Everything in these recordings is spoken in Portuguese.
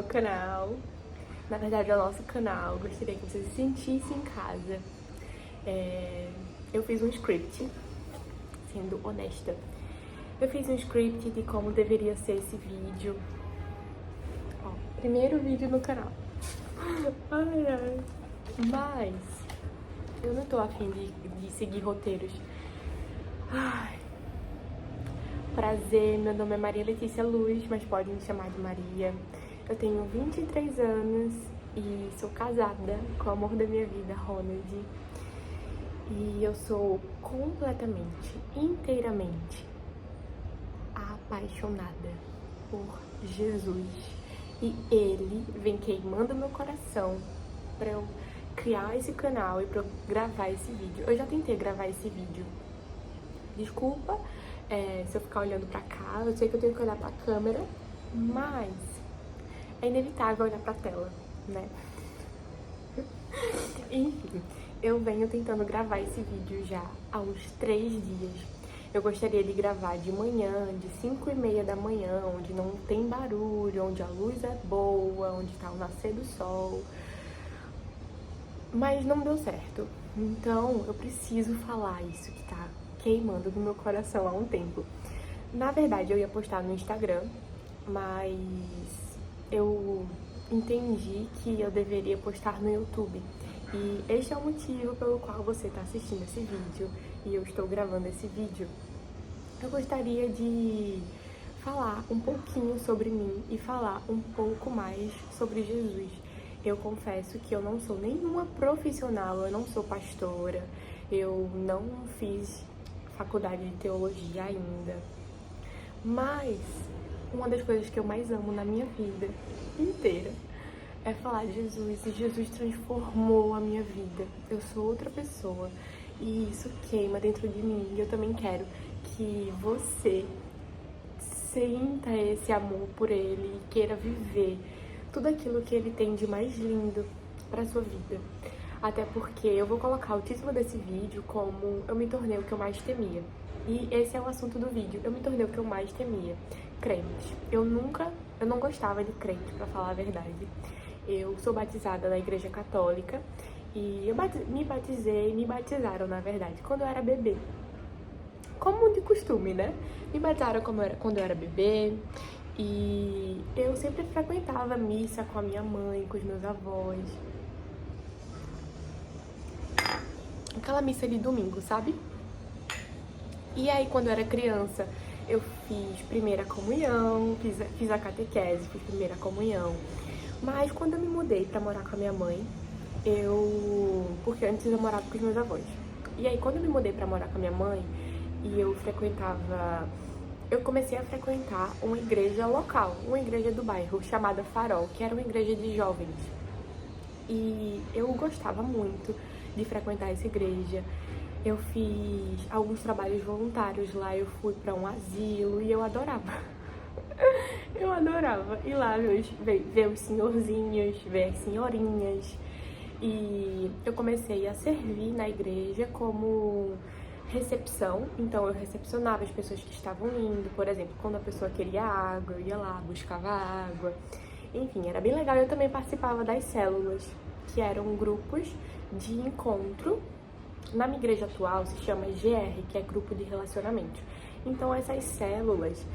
meu canal. Na verdade, é o nosso canal. Gostaria que você se sentisse em casa. Eu fiz um script, sendo honesta. Eu fiz um script de como deveria ser esse vídeo. Ó, primeiro vídeo no canal. Ai, ai. Mas eu não tô afim de seguir roteiros. Ai. Prazer, meu nome é Maria Letícia Luz, mas pode me chamar de Maria. Eu tenho 23 anos e sou casada com o amor da minha vida, Ronald. E eu sou completamente, inteiramente apaixonada por Jesus. E Ele vem queimando meu coração pra eu criar esse canal e pra eu gravar esse vídeo. Eu já tentei gravar esse vídeo. Desculpa se eu ficar olhando pra cá, eu sei que eu tenho que olhar pra câmera, mas é inevitável olhar pra tela, né? Enfim, eu venho tentando gravar esse vídeo já há uns 3 dias. Eu gostaria de gravar de manhã, de 5h30 da manhã, onde não tem barulho, onde a luz é boa, onde tá o nascer do sol. Mas não deu certo. Então, eu preciso falar isso que tá queimando no meu coração há um tempo. Na verdade, eu ia postar no Instagram, mas eu entendi que eu deveria postar no YouTube. E este é o motivo pelo qual você está assistindo esse vídeo e eu estou gravando esse vídeo. Eu gostaria de falar um pouquinho sobre mim e falar um pouco mais sobre Jesus. Eu confesso que eu não sou nenhuma profissional, eu não sou pastora, eu não fiz faculdade de teologia ainda. Mas uma das coisas que eu mais amo na minha vida inteira é falar de Jesus. E Jesus transformou a minha vida. Eu sou outra pessoa e isso queima dentro de mim. E eu também quero que você sinta esse amor por Ele e queira viver tudo aquilo que Ele tem de mais lindo para sua vida. Até porque eu vou colocar o título desse vídeo como Eu me tornei o que eu mais temia. E esse é o assunto do vídeo. Eu me tornei o que eu mais temia. Crente. Eu não gostava de crente, pra falar a verdade. Eu sou batizada na igreja católica e eu me batizaram, na verdade, quando eu era bebê. Como de costume, né? Me batizaram quando eu era bebê e eu sempre frequentava missa com a minha mãe, com os meus avós. Aquela missa de domingo, sabe? E aí, quando eu era criança, eu fiz primeira comunhão, fiz a catequese, fiz primeira comunhão. Mas quando eu me mudei pra morar com a minha mãe, porque antes eu morava com os meus avós. E aí, quando eu me mudei pra morar com a minha mãe, e eu comecei a frequentar uma igreja local, uma igreja do bairro, chamada Farol, que era uma igreja de jovens. E eu gostava muito de frequentar essa igreja. Eu fiz alguns trabalhos voluntários lá, eu fui pra um asilo e eu adorava. Eu adorava ir lá ver os senhorzinhos, ver as senhorinhas. E eu comecei a servir na igreja como recepção. Então eu recepcionava as pessoas que estavam indo. Por exemplo, quando a pessoa queria água, eu ia lá, buscava água. Enfim, era bem legal. Eu também participava das células, que eram grupos de encontro. Na minha igreja atual se chama GR, que é Grupo de Relacionamento. Então essas células,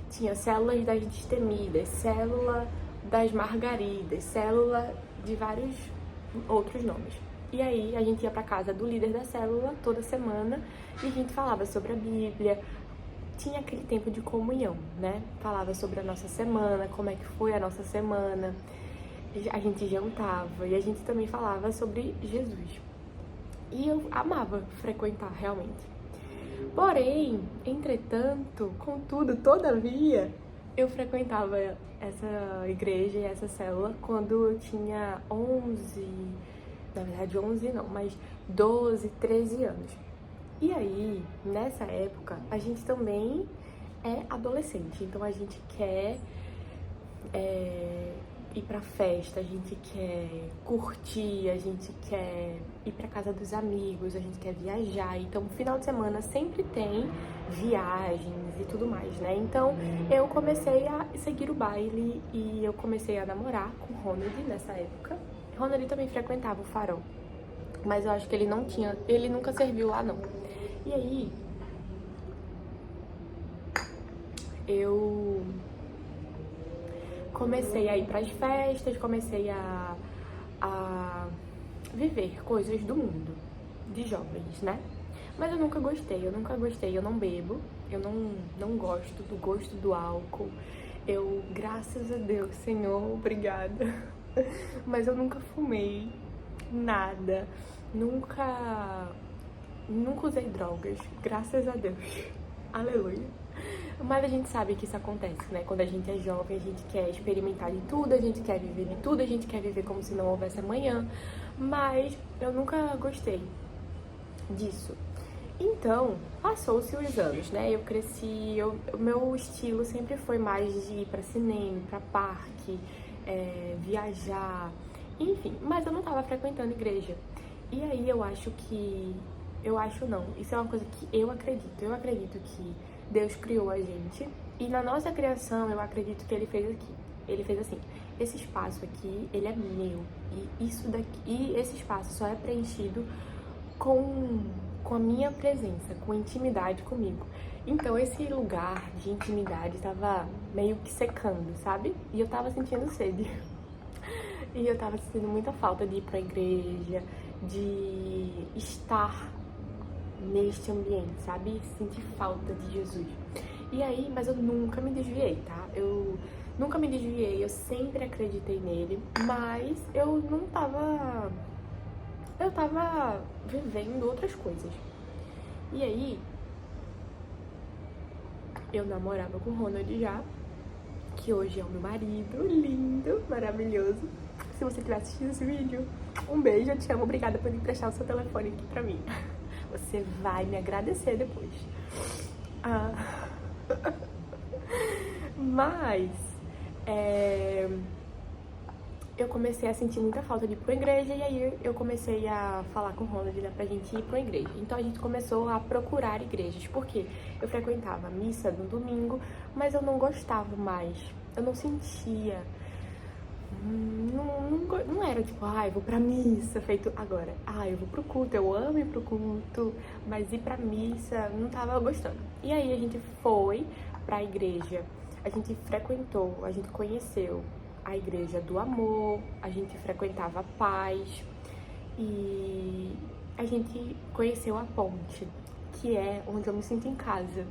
tinha células das destemidas, célula das margaridas, célula de vários outros nomes. E aí a gente ia pra casa do líder da célula toda semana e a gente falava sobre a Bíblia. Tinha aquele tempo de comunhão, né? Falava sobre a nossa semana, como é que foi a nossa semana. A gente jantava e a gente também falava sobre Jesus. E eu amava frequentar, realmente. Porém, entretanto, contudo, todavia, eu frequentava essa igreja e essa célula quando eu tinha 11, na verdade 11 não, mas 12, 13 anos. E aí, nessa época, a gente também é adolescente, então a gente quer ir pra festa, a gente quer curtir, a gente quer ir pra casa dos amigos, a gente quer viajar. Então, final de semana sempre tem viagens e tudo mais, né? Então, eu comecei a seguir o baile e eu comecei a namorar com o Ronald nessa época. O Ronald também frequentava o Farol, mas eu acho que ele nunca serviu lá, não. E aí, eu comecei a ir pras festas, comecei a viver coisas do mundo, de jovens, né? Mas eu nunca gostei, eu não bebo, eu não gosto do gosto do álcool. Eu, graças a Deus, Senhor, obrigada. Mas eu nunca fumei nada, nunca usei drogas, graças a Deus. Aleluia. Mas a gente sabe que isso acontece, né? Quando a gente é jovem, a gente quer experimentar de tudo, a gente quer viver de tudo, a gente quer viver como se não houvesse amanhã. Mas eu nunca gostei disso. Então, passou-se os anos, né? Eu cresci, o meu estilo sempre foi mais de ir pra cinema, pra parque, viajar, enfim. Mas eu não tava frequentando igreja. E aí eu acho não, isso é uma coisa que eu acredito. Eu acredito que Deus criou a gente e na nossa criação eu acredito que Ele fez assim, esse espaço aqui, ele é meu e esse espaço só é preenchido com a minha presença, com intimidade comigo. Então esse lugar de intimidade tava meio que secando, sabe? E eu tava sentindo sede. E eu tava sentindo muita falta de ir pra igreja, de estar neste ambiente, sabe? Sentir falta de Jesus. E aí, mas eu nunca me desviei, tá? Eu nunca me desviei, eu sempre acreditei nele, mas eu tava vivendo outras coisas. E aí, eu namorava com o Ronald já, que hoje é o meu marido, lindo, maravilhoso. Se você estiver assistindo esse vídeo, um beijo, eu te amo, obrigada por emprestar o seu telefone aqui pra mim. Você vai me agradecer depois. Mas eu comecei a sentir muita falta de ir pra igreja e aí eu comecei a falar com o Ronald, né, pra gente ir pra igreja. Então a gente começou a procurar igrejas, porque eu frequentava a missa no domingo, mas eu não gostava mais. Eu não sentia. Não era tipo, eu vou pra missa, feito agora. Eu vou pro culto, eu amo ir pro culto, mas ir pra missa, não tava gostando. E aí a gente foi pra igreja, a gente frequentou, a gente conheceu a igreja do amor, a gente frequentava a paz e a gente conheceu a ponte, que é onde eu me sinto em casa.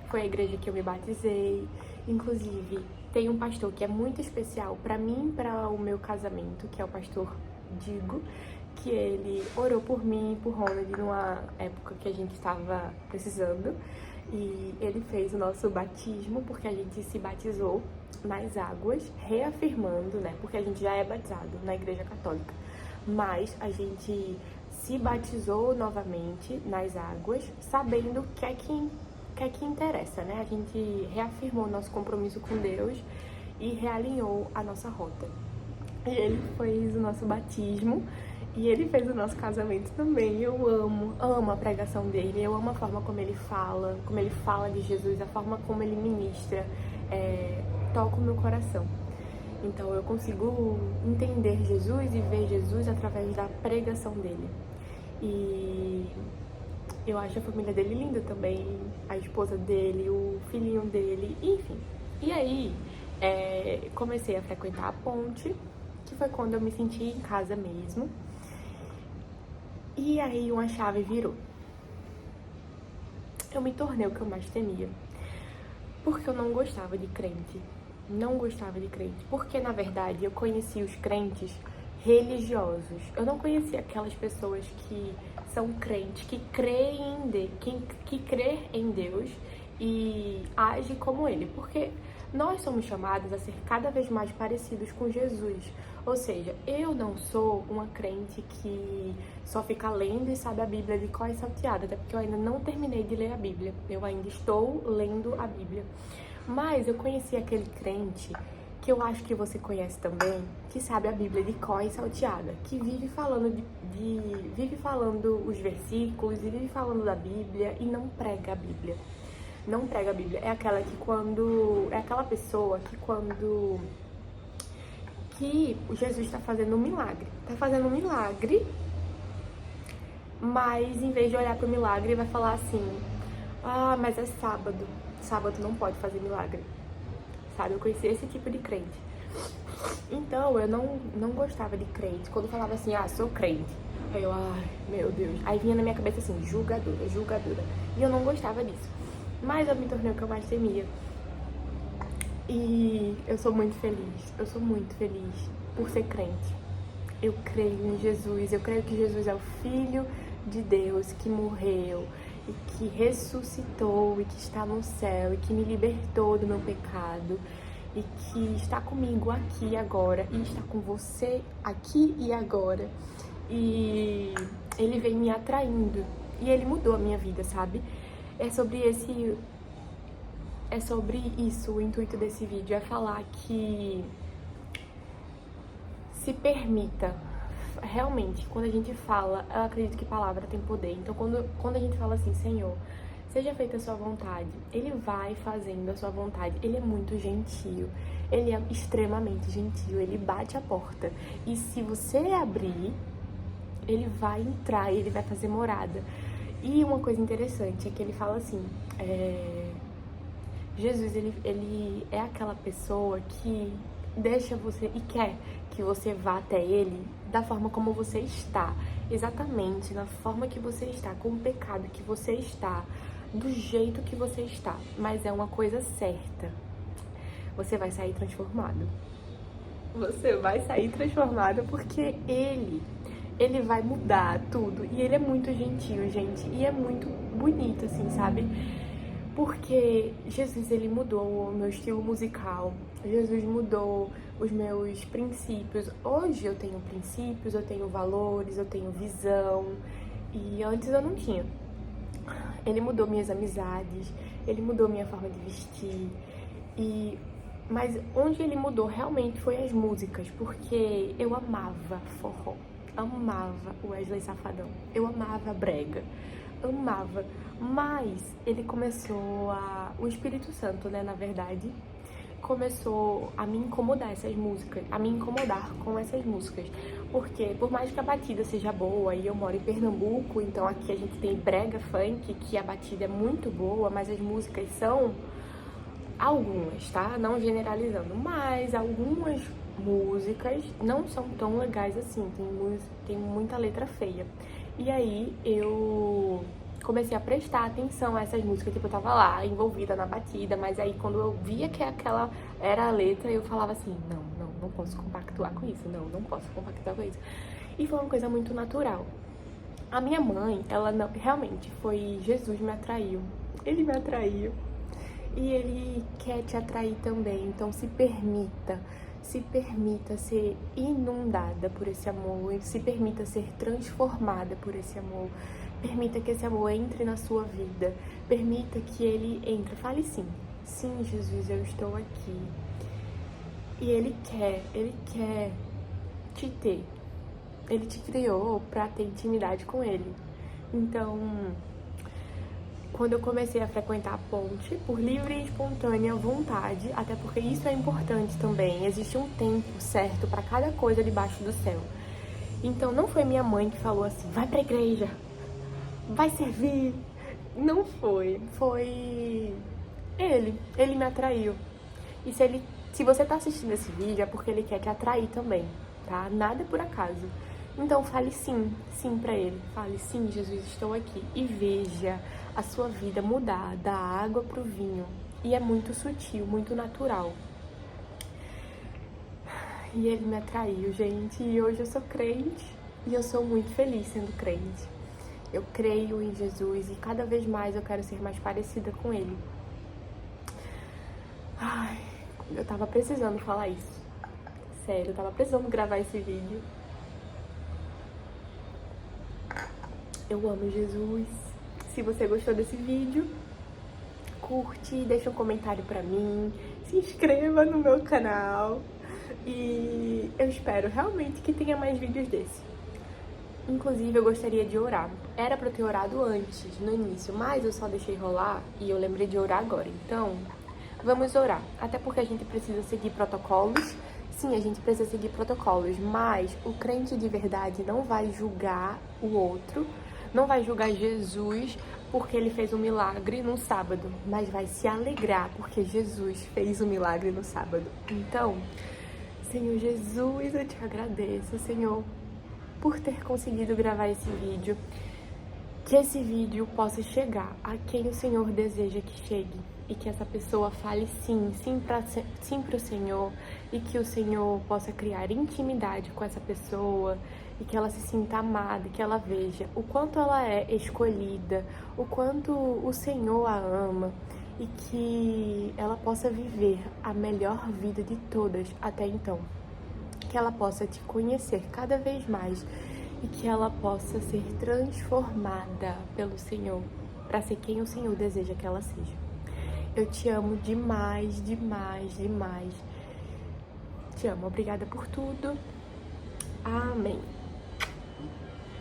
Foi a igreja que eu me batizei, inclusive tem um pastor que é muito especial pra mim e pra o meu casamento, que é o pastor Digo, que ele orou por mim e por Ronald numa época que a gente estava precisando. E ele fez o nosso batismo, porque a gente se batizou nas águas, reafirmando, né? Porque a gente já é batizado na Igreja Católica. Mas a gente se batizou novamente nas águas, sabendo que é que interessa, né? A gente reafirmou o nosso compromisso com Deus e realinhou a nossa rota. E ele fez o nosso batismo e ele fez o nosso casamento também. Eu amo a pregação dele, eu amo a forma como ele fala de Jesus, a forma como ele ministra, toca o meu coração. Então eu consigo entender Jesus e ver Jesus através da pregação dele. E eu acho a família dele linda também, a esposa dele, o filhinho dele, enfim. E aí, comecei a frequentar a ponte, que foi quando eu me senti em casa mesmo. E aí uma chave virou. Eu me tornei o que eu mais temia. Porque eu não gostava de crente. Não gostava de crente. Porque, na verdade, eu conheci os crentes religiosos. Eu não conhecia aquelas pessoas que são crentes, que creem que crê em Deus e age como Ele. Porque nós somos chamados a ser cada vez mais parecidos com Jesus. Ou seja, eu não sou uma crente que só fica lendo e sabe a Bíblia de cor e salteada, até porque eu ainda não terminei de ler a Bíblia. Eu ainda estou lendo a Bíblia. Mas eu conheci aquele crente que eu acho que você conhece também, que sabe a Bíblia de cor e salteada, que vive falando vive falando os versículos e vive falando da Bíblia e não prega a Bíblia. Não prega a Bíblia. É aquela pessoa que o Jesus está fazendo um milagre. Tá fazendo um milagre, mas em vez de olhar para o milagre, vai falar assim: ah, mas é sábado. Sábado não pode fazer milagre. Sabe? Eu conheci esse tipo de crente. Então, eu não gostava de crente. Quando falava assim, ah, sou crente. Aí eu, ai, meu Deus. Aí vinha na minha cabeça assim, julgadora, julgadora. E eu não gostava disso. Mas eu me tornei o que eu mais temia. E eu sou muito feliz por ser crente. Eu creio em Jesus, eu creio que Jesus é o Filho de Deus que morreu e que ressuscitou e que está no céu e que me libertou do meu pecado e que está comigo aqui e agora e está com você aqui e agora. E ele vem me atraindo e ele mudou a minha vida, sabe? É sobre isso, o intuito desse vídeo é falar que se permita. Realmente, quando a gente fala, eu acredito que palavra tem poder. Então, quando a gente fala assim, Senhor, seja feita a sua vontade, Ele vai fazendo a sua vontade. Ele é muito gentil, Ele é extremamente gentil, Ele bate a porta. E se você abrir, Ele vai entrar, Ele vai fazer morada. E uma coisa interessante é que Ele fala assim, Jesus, ele é aquela pessoa que deixa você e quer que você vá até Ele da forma como você está, exatamente na forma que você está, com o pecado que você está, do jeito que você está, mas é uma coisa certa, você vai sair transformado. Você vai sair transformado porque Ele vai mudar tudo. E Ele é muito gentil, gente, e é muito bonito, assim, sabe? Porque Jesus, Ele mudou o meu estilo musical, Jesus mudou os meus princípios. Hoje eu tenho princípios, eu tenho valores, eu tenho visão, e antes eu não tinha. Ele mudou minhas amizades, Ele mudou minha forma de vestir, mas onde Ele mudou realmente foi as músicas, porque eu amava forró, amava o Wesley Safadão, eu amava brega, amava, mas ele começou o Espírito Santo, né, na verdade, começou a me incomodar com essas músicas, porque por mais que a batida seja boa, e eu moro em Pernambuco, então aqui a gente tem brega funk, que a batida é muito boa, mas as músicas são algumas, tá? Não generalizando, mas algumas músicas não são tão legais assim, tem muita letra feia. E aí eu comecei a prestar atenção a essas músicas, tipo, eu tava lá, envolvida na batida, mas aí quando eu via que aquela era a letra, eu falava assim, não posso compactuar com isso, não posso compactuar com isso. E foi uma coisa muito natural. A minha mãe, ela não, realmente, foi Jesus me atraiu, Ele me atraiu. E Ele quer te atrair também, então se permita ser inundada por esse amor, se permita ser transformada por esse amor, permita que esse amor entre na sua vida, permita que ele entre, fale sim, Jesus, eu estou aqui. E Ele quer te ter, Ele te criou para ter intimidade com Ele. Então, quando eu comecei a frequentar a ponte, por livre e espontânea vontade, até porque isso é importante também, existe um tempo certo para cada coisa debaixo do céu. Então não foi minha mãe que falou assim, vai pra igreja, vai servir. Não foi, foi Ele me atraiu. E se você tá assistindo esse vídeo é porque Ele quer te atrair também, tá? Nada é por acaso. Então fale sim pra Ele. Fale sim, Jesus, estou aqui. E veja a sua vida mudar da água pro vinho. E é muito sutil, muito natural. E Ele me atraiu, gente. E hoje eu sou crente. E eu sou muito feliz sendo crente. Eu creio em Jesus e cada vez mais eu quero ser mais parecida com Ele. Ai, eu tava precisando falar isso. Sério, eu tava precisando gravar esse vídeo. Eu amo Jesus. Se você gostou desse vídeo, curte, deixa um comentário pra mim. se inscreva no meu canal e eu espero realmente que tenha mais vídeos desse. Inclusive, eu gostaria de orar. Era pra eu ter orado antes, no início, mas eu só deixei rolar e eu lembrei de orar agora. Então, vamos orar. Até porque a gente precisa seguir protocolos. Sim, a gente precisa seguir protocolos, mas o crente de verdade não vai julgar o outro, não vai julgar Jesus porque ele fez um milagre no sábado, mas vai se alegrar porque Jesus fez um milagre no sábado. Então, Senhor Jesus, eu te agradeço, Senhor, por ter conseguido gravar esse vídeo. Que esse vídeo possa chegar a quem o Senhor deseja que chegue. E que essa pessoa fale sim pro Senhor. E que o Senhor possa criar intimidade com essa pessoa. E que ela se sinta amada, e que ela veja o quanto ela é escolhida, o quanto o Senhor a ama. E que ela possa viver a melhor vida de todas até então. Que ela possa te conhecer cada vez mais e que ela possa ser transformada pelo Senhor para ser quem o Senhor deseja que ela seja. Eu te amo demais, demais, demais. Te amo. Obrigada por tudo. Amém.